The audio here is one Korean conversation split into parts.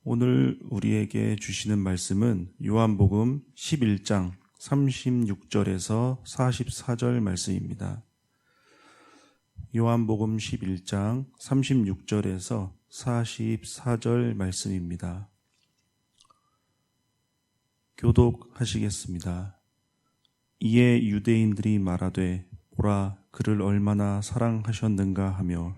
오늘 우리에게 주시는 말씀은 요한복음 11장 36절에서 44절 말씀입니다. 요한복음 11장 36절에서 44절 말씀입니다. 교독하시겠습니다. 이에 유대인들이 말하되 보라 그를 얼마나 사랑하셨는가 하며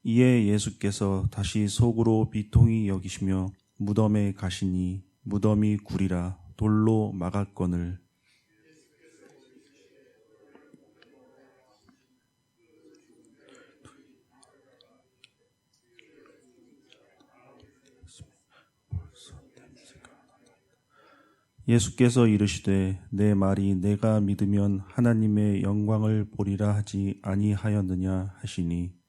이에 예수께서 다시 속으로 비통히 여기시며 무덤에 가시니 무덤이 구리라 돌로 막았거늘 예수께서 이르시되 내 말이 내가 믿으면 하나님의 영광을 보리라 하지 아니하였느냐 하시니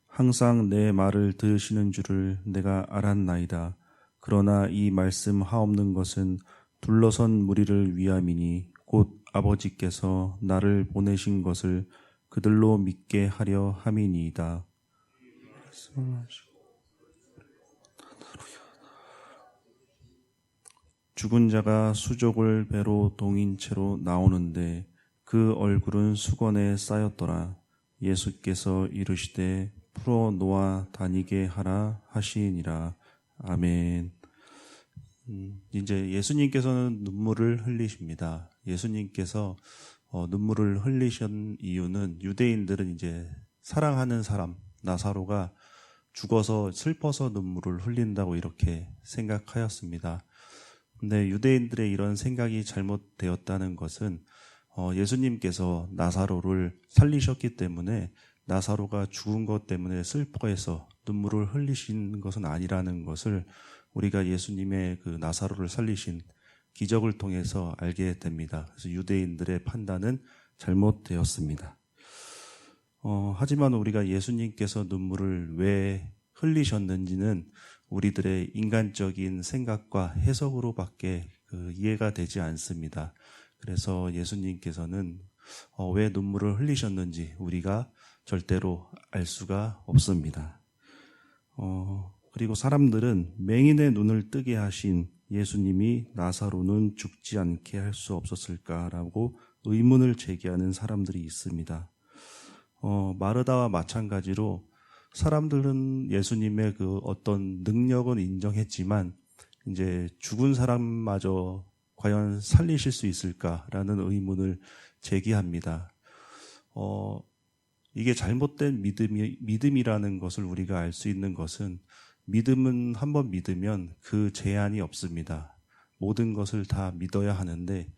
항상 내 말을 들으시는 줄을 내가 알았나이다. 그러나 이 말씀 하옵는 것은 둘러선 무리를 위함이니 곧 아버지께서 나를 보내신 것을 그들로 믿게 하려 함이니이다. 죽은 자가 수족을 배로 동인 채로 나오는데 그 얼굴은 수건에 쌓였더라. 예수께서 이르시되 풀어 놓아 다니게 하라 하시니라. 아멘. 이제 예수님께서는 눈물을 흘리십니다. 예수님께서 눈물을 흘리신 이유는 유대인들은 이제 사랑하는 사람 나사로가 죽어서 슬퍼서 눈물을 흘린다고 이렇게 생각하였습니다. 근데 유대인들의 이런 생각이 잘못되었다는 것은 예수님께서 나사로를 살리셨기 때문에 나사로가 죽은 것 때문에 슬퍼해서 눈물을 흘리신 것은 아니라는 것을 우리가 예수님의 그 나사로를 살리신 기적을 통해서 알게 됩니다. 그래서 유대인들의 판단은 잘못되었습니다. 하지만 우리가 예수님께서 눈물을 왜 흘리셨는지는 우리들의 인간적인 생각과 해석으로밖에 이해가 되지 않습니다. 그래서 예수님께서는 왜 눈물을 흘리셨는지 우리가 절대로 알 수가 없습니다. 그리고 사람들은 맹인의 눈을 뜨게 하신 예수님이 나사로는 죽지 않게 할 수 없었을까라고 의문을 제기하는 사람들이 있습니다. 마르다와 마찬가지로 사람들은 예수님의 그 어떤 능력은 인정했지만 이제 죽은 사람마저 과연 살리실 수 있을까라는 의문을 제기합니다. 이게 잘못된 믿음이라는 것을 우리가 알 수 있는 것은 믿음은 한번 믿으면 그 제한이 없습니다. 모든 것을 다 믿어야 하는데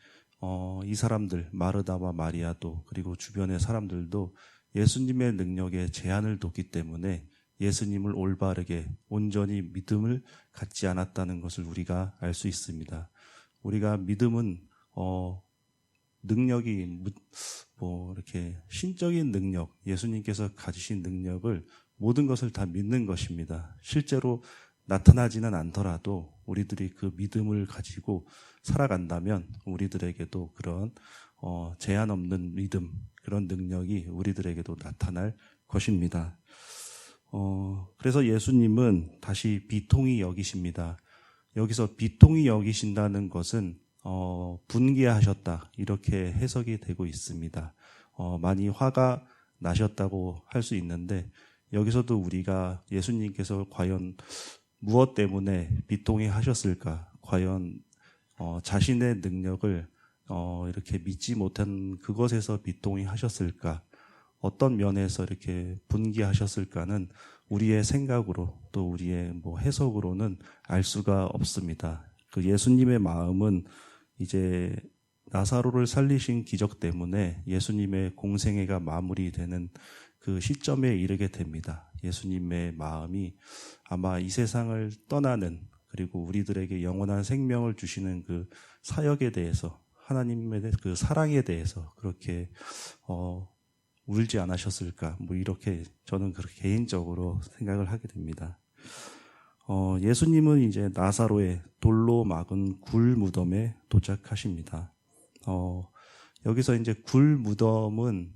이 사람들 마르다와 마리아도 그리고 주변의 사람들도 예수님의 능력에 제한을 뒀기 때문에 예수님을 올바르게 온전히 믿음을 갖지 않았다는 것을 우리가 알 수 있습니다. 우리가 믿음은 능력이 이렇게 신적인 능력, 예수님께서 가지신 능력을 모든 것을 다 믿는 것입니다. 실제로 나타나지는 않더라도 우리들이 그 믿음을 가지고 살아간다면 우리들에게도 그런 제한 없는 믿음, 그런 능력이 우리들에게도 나타날 것입니다. 그래서 예수님은 다시 비통히 여기십니다. 여기서 비통히 여기신다는 것은 분개하셨다 이렇게 해석이 되고 있습니다. 많이 화가 나셨다고 할 수 있는데 여기서도 우리가 예수님께서 과연 무엇 때문에 비통히 하셨을까? 과연 자신의 능력을 이렇게 믿지 못한 그것에서 비통히 하셨을까? 어떤 면에서 이렇게 분개하셨을까는 우리의 생각으로 또 우리의 해석으로는 알 수가 없습니다. 그 예수님의 마음은 이제 나사로를 살리신 기적 때문에 예수님의 공생애가 마무리되는 그 시점에 이르게 됩니다. 예수님의 마음이 아마 이 세상을 떠나는 그리고 우리들에게 영원한 생명을 주시는 그 사역에 대해서 하나님의 그 사랑에 대해서 그렇게 울지 않으셨을까? 뭐 이렇게 저는 그렇게 개인적으로 생각을 하게 됩니다. 예수님은 이제 나사로의 돌로 막은 굴 무덤에 도착하십니다. 여기서 이제 굴 무덤은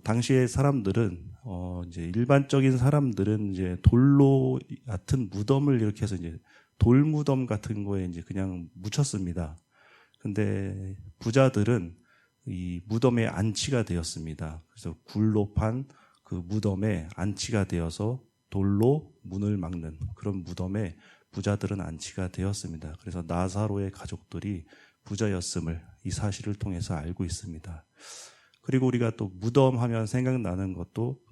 당시의 사람들은 이제 일반적인 사람들은 이제 돌로 같은 무덤을 이렇게 해서 이제 돌 무덤 같은 거에 이제 그냥 묻혔습니다. 근데 부자들은 이 무덤에 안치가 되었습니다. 그래서 굴로 판 그 무덤에 안치가 되어서 돌로 문을 막는 그런 무덤에 부자들은 안치가 되었습니다. 그래서 나사로의 가족들이 부자였음을 이 사실을 통해서 알고 있습니다. 그리고 우리가 또 무덤 하면 생각나는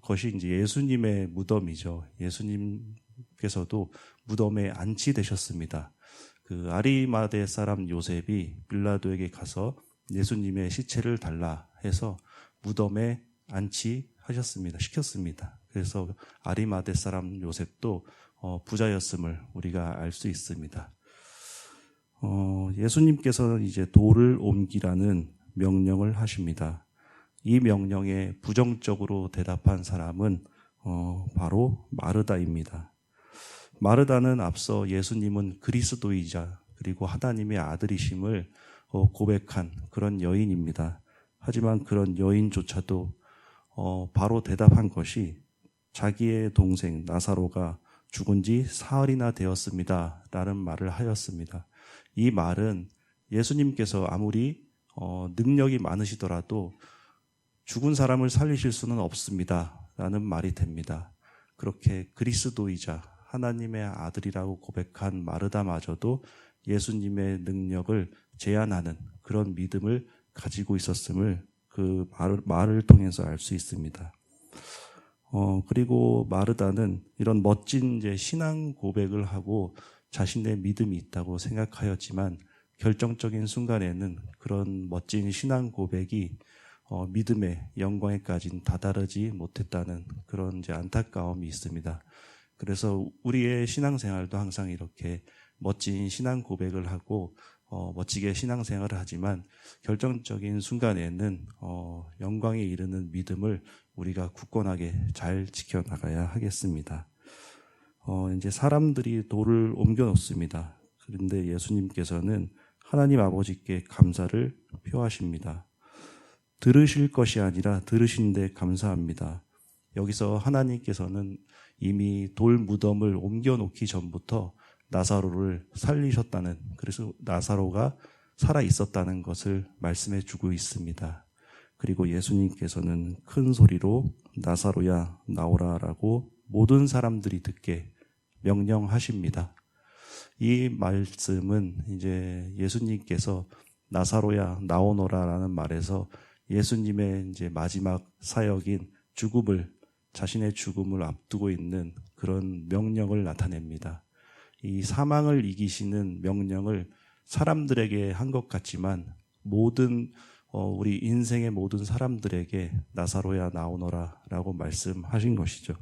것이 이제 예수님의 무덤이죠. 예수님께서도 무덤에 안치되셨습니다. 그 아리마대 사람 요셉이 빌라도에게 가서 예수님의 시체를 달라 해서 무덤에 시켰습니다. 그래서 아리마대 사람 요셉도 부자였음을 우리가 알 수 있습니다. 예수님께서는 이제 돌을 옮기라는 명령을 하십니다. 이 명령에 부정적으로 대답한 사람은 바로 마르다입니다. 마르다는 앞서 예수님은 그리스도이자 그리고 하나님의 아들이심을 고백한 그런 여인입니다. 하지만 그런 여인조차도 바로 대답한 것이 자기의 동생 나사로가 죽은 지 사흘이나 되었습니다 라는 말을 하였습니다. 이 말은 예수님께서 아무리 능력이 많으시더라도 죽은 사람을 살리실 수는 없습니다 라는 말이 됩니다. 그렇게 그리스도이자 하나님의 아들이라고 고백한 마르다마저도 예수님의 능력을 제한하는 그런 믿음을 가지고 있었음을 그 말을 통해서 알 수 있습니다. 그리고 마르다는 이런 멋진 이제 신앙 고백을 하고 자신의 믿음이 있다고 생각하였지만 결정적인 순간에는 그런 멋진 신앙 고백이 믿음의 영광에까지는 다다르지 못했다는 그런 이제 안타까움이 있습니다. 그래서 우리의 신앙생활도 항상 이렇게 멋진 신앙 고백을 하고 멋지게 신앙생활을 하지만 결정적인 순간에는 영광에 이르는 믿음을 우리가 굳건하게 잘 지켜나가야 하겠습니다. 이제 사람들이 돌을 옮겨 놓습니다. 그런데 예수님께서는 하나님 아버지께 감사를 표하십니다. 들으실 것이 아니라 들으신 데 감사합니다. 여기서 하나님께서는 이미 돌 무덤을 옮겨 놓기 전부터 나사로를 살리셨다는, 그래서 나사로가 살아 있었다는 것을 말씀해 주고 있습니다. 그리고 예수님께서는 큰 소리로 나사로야 나오라라고 모든 사람들이 듣게 명령하십니다. 이 말씀은 이제 예수님께서 나사로야 나오너라라는 말에서 예수님의 이제 마지막 사역인 자신의 죽음을 앞두고 있는 그런 명령을 나타냅니다. 이 사망을 이기시는 명령을 사람들에게 한 것 같지만 우리 인생의 모든 사람들에게 나사로야 나오너라 라고 말씀하신 것이죠.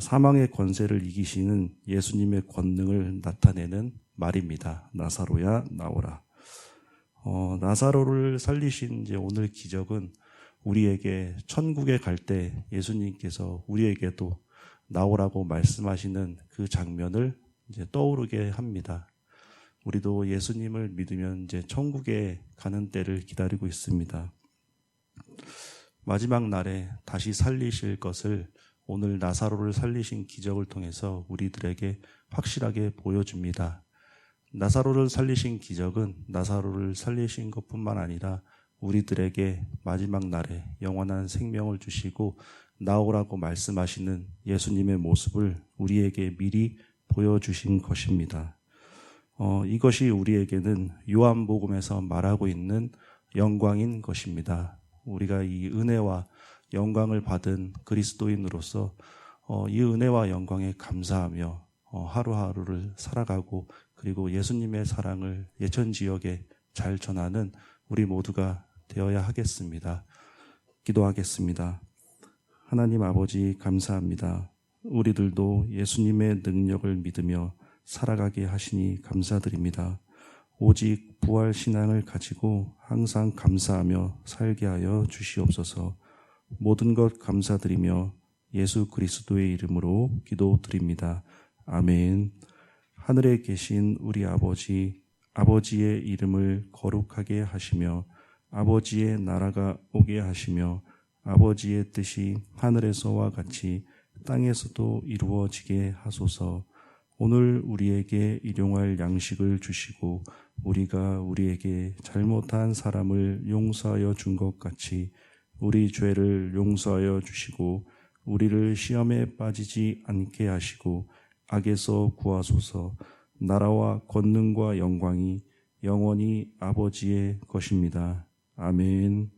사망의 권세를 이기시는 예수님의 권능을 나타내는 말입니다. 나사로야 나오라. 나사로를 살리신 이제 오늘 기적은 우리에게 천국에 갈 때 예수님께서 우리에게도 나오라고 말씀하시는 그 장면을 이제 떠오르게 합니다. 우리도 예수님을 믿으면 이제 천국에 가는 때를 기다리고 있습니다. 마지막 날에 다시 살리실 것을 오늘 나사로를 살리신 기적을 통해서 우리들에게 확실하게 보여줍니다. 나사로를 살리신 기적은 나사로를 살리신 것뿐만 아니라 우리들에게 마지막 날에 영원한 생명을 주시고 나오라고 말씀하시는 예수님의 모습을 우리에게 미리 보여주신 것입니다. 이것이 우리에게는 요한복음에서 말하고 있는 영광인 것입니다. 우리가 이 은혜와 영광을 받은 그리스도인으로서 이 은혜와 영광에 감사하며 하루하루를 살아가고 그리고 예수님의 사랑을 예천 지역에 잘 전하는 우리 모두가 되어야 하겠습니다. 기도하겠습니다. 하나님 아버지 감사합니다. 우리들도 예수님의 능력을 믿으며 살아가게 하시니 감사드립니다. 오직 부활 신앙을 가지고 항상 감사하며 살게 하여 주시옵소서. 모든 것 감사드리며 예수 그리스도의 이름으로 기도드립니다. 아멘. 하늘에 계신 우리 아버지, 아버지의 이름을 거룩하게 하시며 아버지의 나라가 오게 하시며 아버지의 뜻이 하늘에서와 같이 땅에서도 이루어지게 하소서. 오늘 우리에게 일용할 양식을 주시고 우리가 우리에게 잘못한 사람을 용서하여 준 것 같이 우리 죄를 용서하여 주시고 우리를 시험에 빠지지 않게 하시고 악에서 구하소서. 나라와 권능과 영광이 영원히 아버지의 것입니다. 아멘.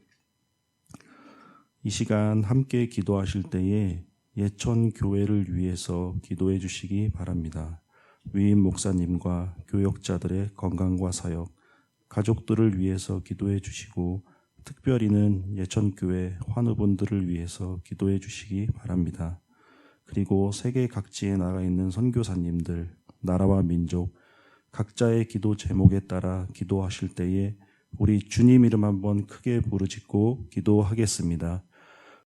이 시간 함께 기도하실 때에 예천 교회를 위해서 기도해 주시기 바랍니다. 위임 목사님과 교역자들의 건강과 사역, 가족들을 위해서 기도해 주시고 특별히는 예천교회 환우분들을 위해서 기도해 주시기 바랍니다. 그리고 세계 각지에 나가 있는 선교사님들, 나라와 민족, 각자의 기도 제목에 따라 기도하실 때에 우리 주님 이름 한번 크게 부르짖고 기도하겠습니다.